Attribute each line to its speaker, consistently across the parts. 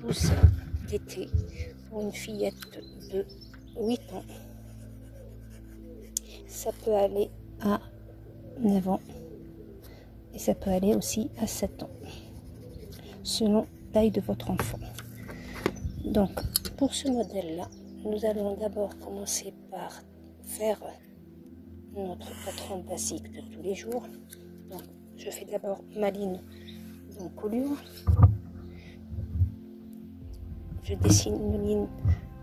Speaker 1: blouse d'été pour une fillette de 8 ans. Ça peut aller à 9 ans et ça peut aller aussi à 7 ans, selon la taille de votre enfant. Donc, pour ce modèle-là, nous allons d'abord commencer par faire notre patron basique de tous les jours. Donc, je fais d'abord ma ligne d'encolure. Je dessine une ligne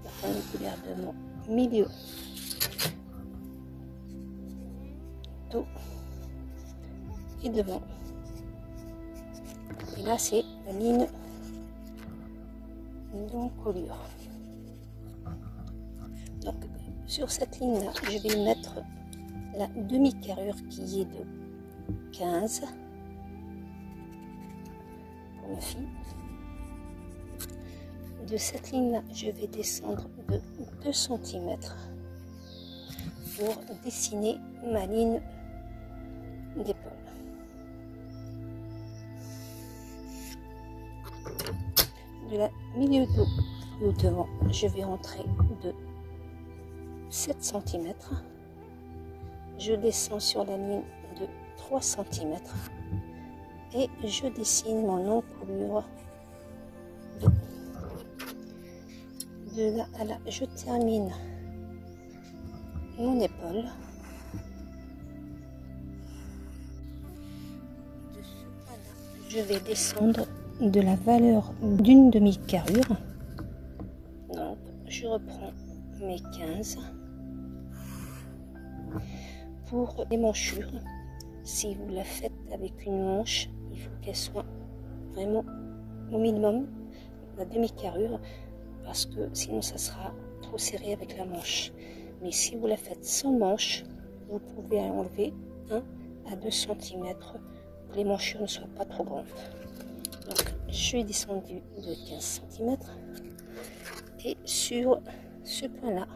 Speaker 1: perpendiculaire de mon milieu, dos et devant. Et là, c'est la ligne d'encolure. Donc, sur cette ligne-là, je vais mettre la demi-carrure qui est de 15 pour ma fille. De cette ligne-là, je vais descendre de 2 cm pour dessiner ma ligne d'épaule. De la milieu dos au devant, je vais rentrer de 7 cm. Je descends sur la ligne de 3 cm et je dessine mon encolure. De là à là, je termine mon épaule. De ce pas-là, je vais descendre de la valeur d'une demi-carrure. Donc, je reprends mes 15. Pour les manchures, si vous la faites avec une manche, il faut qu'elle soit vraiment au minimum la demi-carrure, parce que sinon ça sera trop serré avec la manche. Mais si vous la faites sans manche, vous pouvez enlever 1 à 2 cm pour que les manchures ne soient pas trop grandes. Donc je suis descendue de 15 cm et sur ce point-là,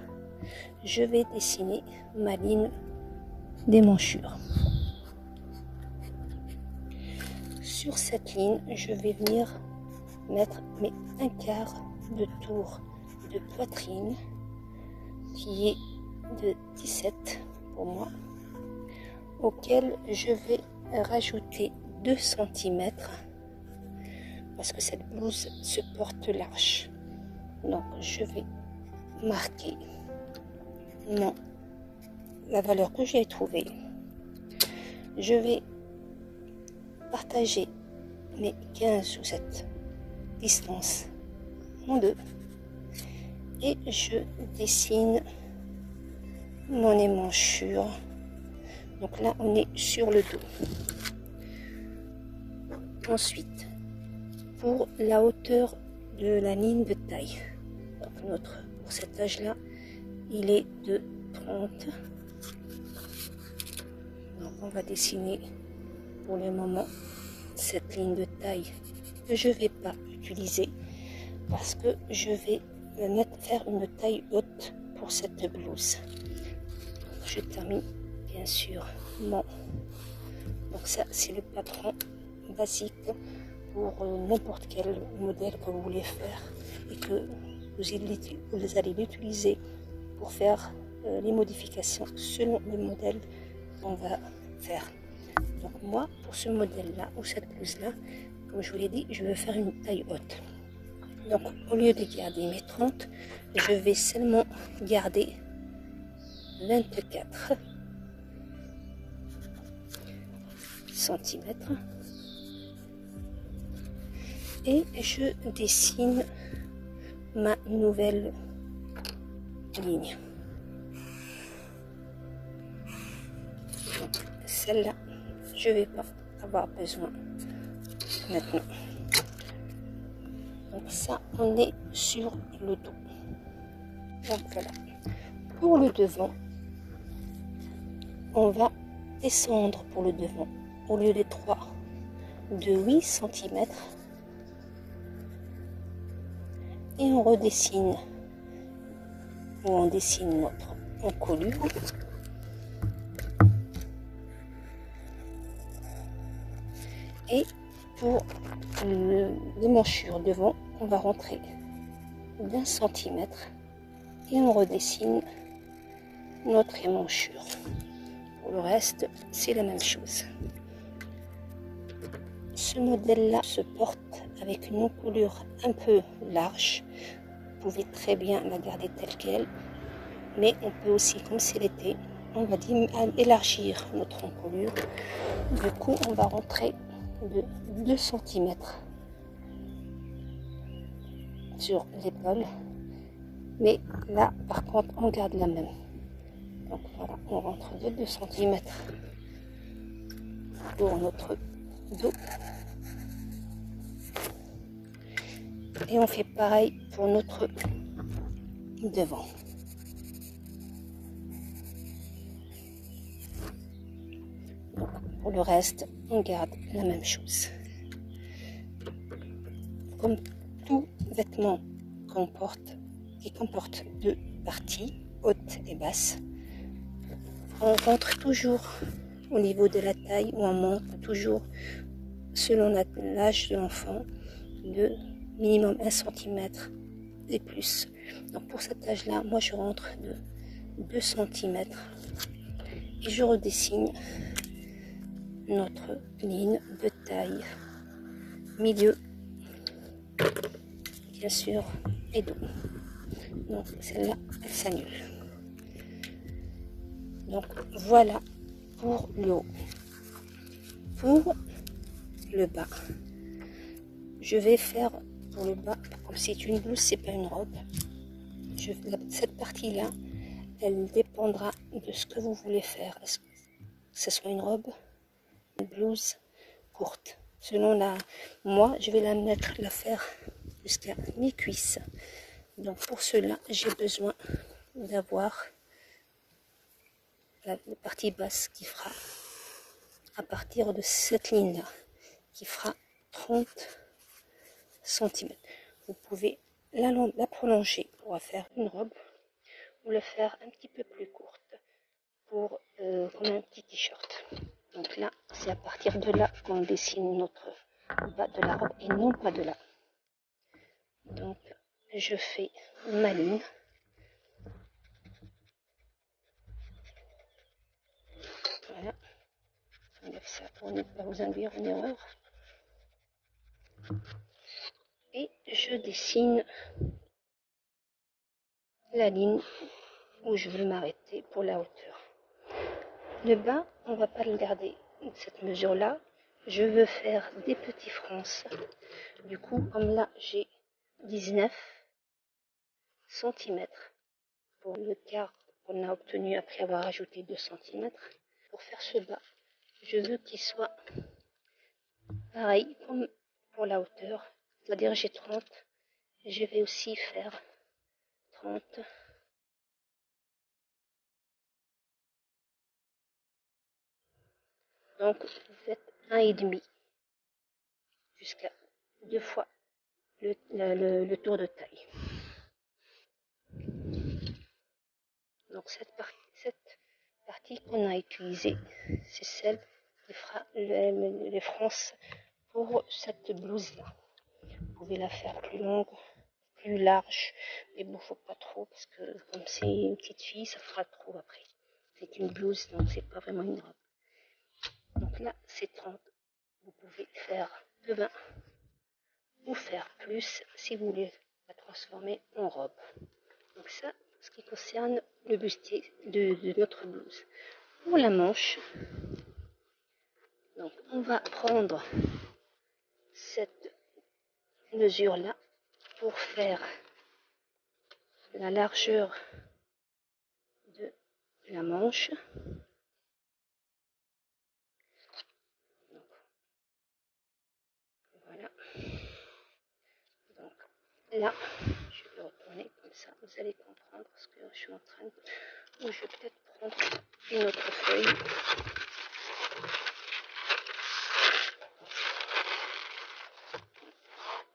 Speaker 1: je vais dessiner ma ligne des manchures. Sur cette ligne, je vais venir mettre mes 1/4 de tour de poitrine qui est de 17 pour moi, auquel je vais rajouter 2 cm parce que cette blouse se porte large. Donc je vais marquer la valeur que j'ai trouvée. Je vais partager mes 15 sur cette distance en deux et je dessine mon émanchure. Donc là on est sur le dos. Ensuite, pour la hauteur de la ligne de taille, donc pour cet âge là il est de 30. Donc on va dessiner pour le moment cette ligne de taille que je ne vais pas utiliser parce que je vais faire une taille haute pour cette blouse. Je termine bien sûr donc ça c'est le patron basique pour n'importe quel modèle que vous voulez faire et que vous allez l'utiliser pour faire les modifications selon le modèle qu'on va faire. Donc moi, pour ce modèle-là, ou cette blouse-là, comme je vous l'ai dit, je veux faire une taille haute. Donc au lieu de garder mes 30, je vais seulement garder 24 cm. Et je dessine ma nouvelle ligne. Celle-là, je ne vais pas avoir besoin maintenant. Donc ça, on est sur le dos. Donc voilà. Pour le devant, on va descendre pour le devant. Au lieu de 3, de 8 cm. Et on redessine, ou on dessine notre encolure. Et pour les manchures devant, on va rentrer d'1 centimètre et on redessine notre émanchure. Pour le reste, c'est la même chose. Ce modèle-là se porte avec une encolure un peu large. Vous pouvez très bien la garder telle qu'elle, mais on peut aussi, comme c'est l'été, on va élargir notre encolure. Du coup, on va rentrer de 2 centimètres sur l'épaule, mais là, par contre, on garde la même. Donc voilà, on rentre de 2 centimètres pour notre dos. Et on fait pareil pour notre devant. Donc, pour le reste, on garde la même chose. Comme tout vêtement qui comporte deux parties, haute et basse, on rentre toujours au niveau de la taille ou on monte toujours selon l'âge de l'enfant de minimum 1 centimètre et plus. Donc pour cet âge-là, moi je rentre de 2 centimètres et je redessine notre ligne de taille, milieu, bien sûr, et dos. Donc celle-là, elle s'annule. Donc voilà pour le haut. Pour le bas, je vais faire pour le bas, comme c'est une blouse, c'est pas une robe. Cette partie-là, elle dépendra de ce que vous voulez faire. Est-ce que ce soit une robe, une blouse courte. Moi, je vais la faire jusqu'à mi-cuisse. Donc pour cela, j'ai besoin d'avoir la partie basse qui fera à partir de cette ligne-là, qui fera 30 cm. Vous pouvez la prolonger pour faire une robe ou la faire un petit peu plus courte pour comme un petit t-shirt. Donc là, c'est à partir de là qu'on dessine notre bas de la robe et non pas de là. Donc je fais ma ligne. Voilà. J'enlève ça pour ne pas vous induire en erreur. Et je dessine la ligne où je veux m'arrêter pour la hauteur. Le bas, on ne va pas le garder cette mesure-là. Je veux faire des petits fronces. Du coup, comme là, j'ai 19 cm pour le quart qu'on a obtenu après avoir ajouté 2 cm. Pour faire ce bas, je veux qu'il soit pareil comme pour la hauteur. C'est-à-dire j'ai 30. Je vais aussi faire 30. Donc, vous faites 1,5 jusqu'à 2 fois le tour de taille. Donc cette partie qu'on a utilisée, c'est celle qui fera les fronces pour cette blouse-là. Vous pouvez la faire plus longue, plus large, mais bon, faut pas trop parce que comme c'est une petite fille, ça fera trop après. C'est une blouse, donc c'est pas vraiment une robe. Donc là, c'est 30. Vous pouvez faire 20 ou faire plus si vous voulez la transformer en robe. Donc ça, ce qui concerne le bustier de notre blouse. Pour la manche, donc on va prendre cette mesure-là pour faire la largeur de la manche. Donc, voilà. Donc là, je vais retourner comme ça, vous allez comprendre ce que je suis en train de... Ou je vais peut-être prendre une autre feuille.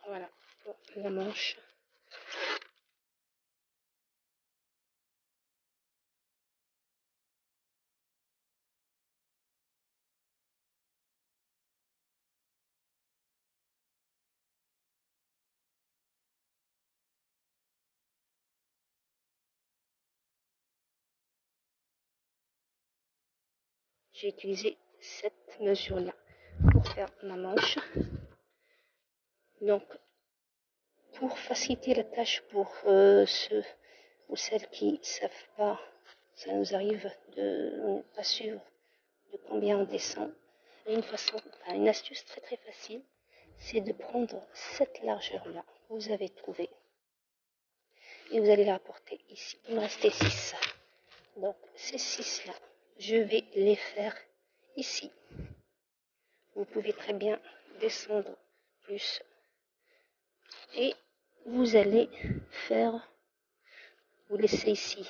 Speaker 1: Voilà, pour la manche. j'ai utilisé cette mesure-là pour faire ma manche. Donc, pour faciliter la tâche pour ceux ou celles qui ne savent pas, ça nous arrive de pas suivre de combien on descend. Une astuce très très facile, c'est de prendre cette largeur-là que vous avez trouvée et vous allez la rapporter ici. Il me restait 6. Donc, ces 6-là, je vais les faire ici. Vous pouvez très bien descendre plus et vous allez vous laissez ici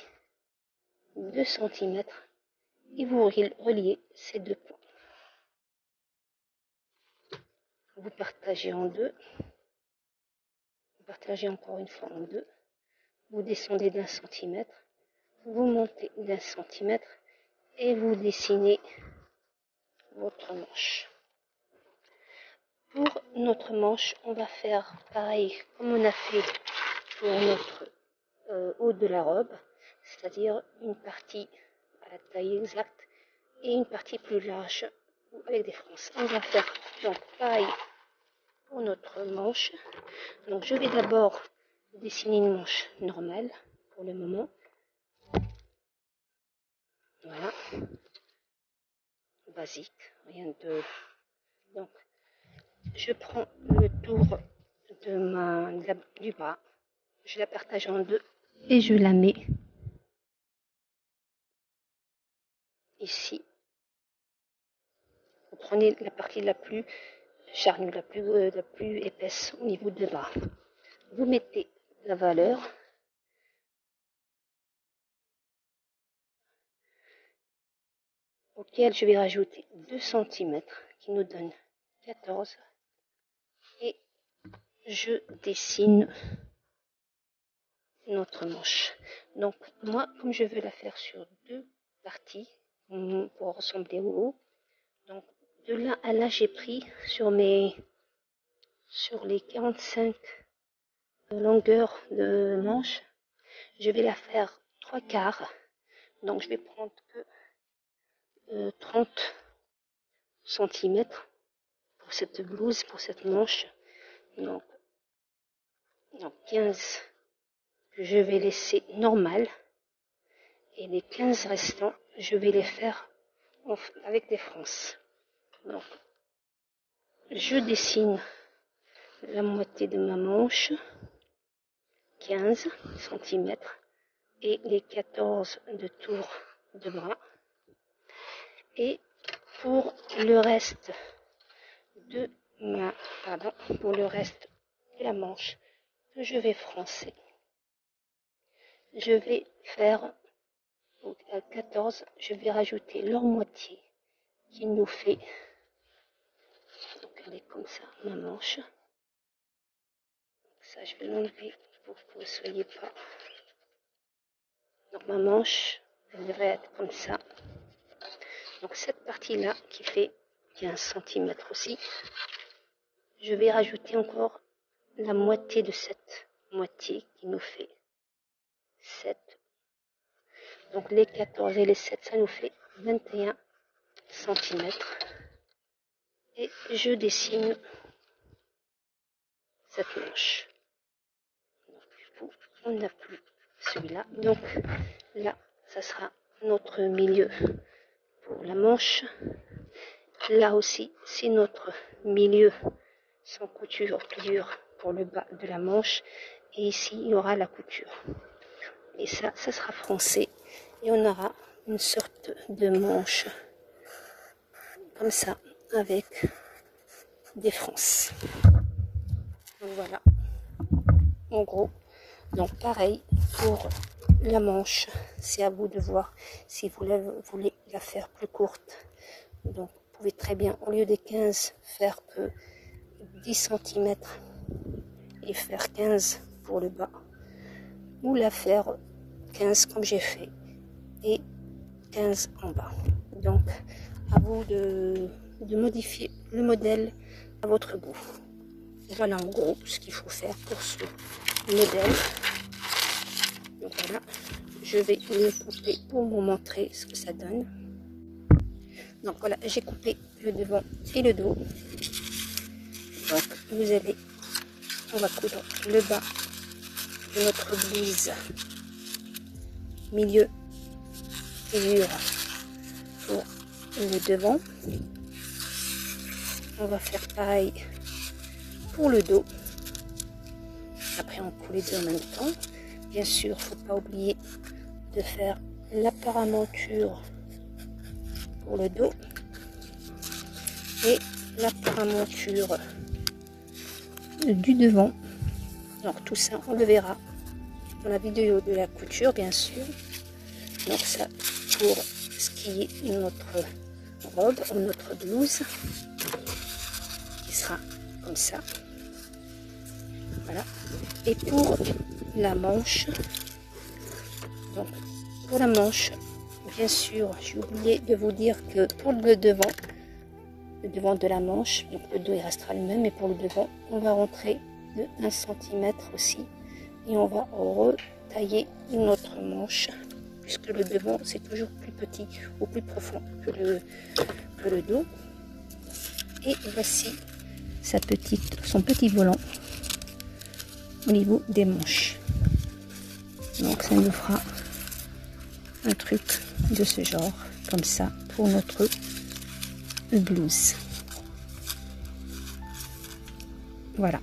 Speaker 1: 2 cm et vous reliez ces deux points. Vous partagez en deux, vous partagez encore une fois en deux, vous descendez d'1 centimètre, vous montez d'1 centimètre et vous dessinez votre manche. Pour notre manche, on va faire pareil comme on a fait pour notre haut de la robe, c'est-à-dire une partie à la taille exacte et une partie plus large avec des fronces. On va faire donc pareil pour notre manche. Donc je vais d'abord dessiner une manche normale pour le moment. Voilà, basique, rien de... Donc je prends le tour du bras, je la partage en deux et je la mets ici. Vous prenez la partie la plus charnue, la plus épaisse au niveau de bras. Vous mettez la valeur auquel je vais rajouter 2 cm qui nous donne 14 et je dessine notre manche. Donc moi, comme je veux la faire sur deux parties pour ressembler au haut, donc de là à là j'ai pris sur les 45 longueurs de manche, je vais la faire 3/4. Donc je vais prendre que 30 cm pour cette blouse, pour cette manche. Donc 15 que je vais laisser normal et les 15 restants, je vais les faire avec des fronces. Donc, je dessine la moitié de ma manche, 15 cm, et les 14 de tour de bras. Et pour le reste de la manche que je vais froncer, je vais faire à 14, je vais rajouter leur moitié qui nous fait, donc elle est comme ça, ma manche. Donc ça, je vais l'enlever pour que vous ne soyez pas. Donc ma manche, elle devrait être comme ça. Donc cette partie-là qui fait 15 cm aussi, je vais rajouter encore la moitié de cette moitié qui nous fait 7. Donc les 14 et les 7, ça nous fait 21 cm. Et je dessine cette manche. Donc, du coup, on n'a plus celui-là. Donc là, ça sera notre milieu pour la manche. Là aussi, c'est notre milieu sans couture pliure pour le bas de la manche. Et ici, il y aura la couture. Et ça sera froncé. Et on aura une sorte de manche comme ça, avec des fronces. Donc voilà, en gros. Donc pareil pour la manche, c'est à vous de voir si vous voulez la faire plus courte. Donc vous pouvez très bien, au lieu des 15, faire que 10 cm et faire 15 pour le bas, ou la faire 15 comme j'ai fait et 15 en bas. Donc à vous de modifier le modèle à votre goût. Voilà en gros ce qu'il faut faire pour ce modèle. Donc voilà, je vais le couper pour vous montrer ce que ça donne. Donc voilà, j'ai coupé le devant et le dos. Donc on va coudre le bas de notre blouse, milieu figure pour le devant. On va faire pareil pour le dos. Après on coud les deux en même temps. Bien sûr, il ne faut pas oublier de faire la paramonture pour le dos et la paramonture du devant. Donc tout ça on le verra dans la vidéo de la couture, bien sûr. Donc ça pour ce qui est notre robe ou notre blouse qui sera comme ça. Voilà. Et pour la manche, donc pour la manche, bien sûr, j'ai oublié de vous dire que pour le devant de la manche, donc le dos il restera le même, mais pour le devant, on va rentrer de 1 cm aussi et on va retailler notre manche puisque le devant c'est toujours plus petit ou plus profond que le dos. Et voici son petit volant au niveau des manches. Donc ça nous fera un truc de ce genre comme ça pour notre blouse. Voilà,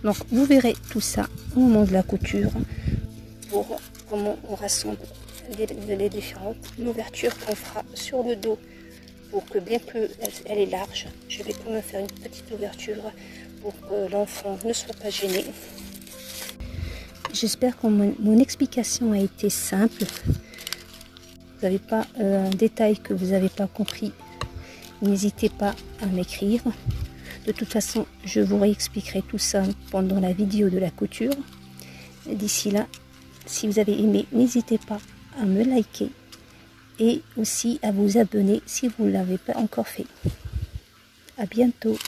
Speaker 1: donc vous verrez tout ça au moment de la couture pour comment on rassemble les différentes ouvertures qu'on fera sur le dos, pour que bien que elle est large, je vais quand même faire une petite ouverture pour que l'enfant ne soit pas gêné. J'espère que mon explication a été simple. Vous n'avez pas un détail que vous n'avez pas compris, n'hésitez pas à m'écrire. De toute façon, je vous réexpliquerai tout ça pendant la vidéo de la couture. D'ici là, si vous avez aimé, n'hésitez pas à me liker et aussi à vous abonner si vous ne l'avez pas encore fait. À bientôt.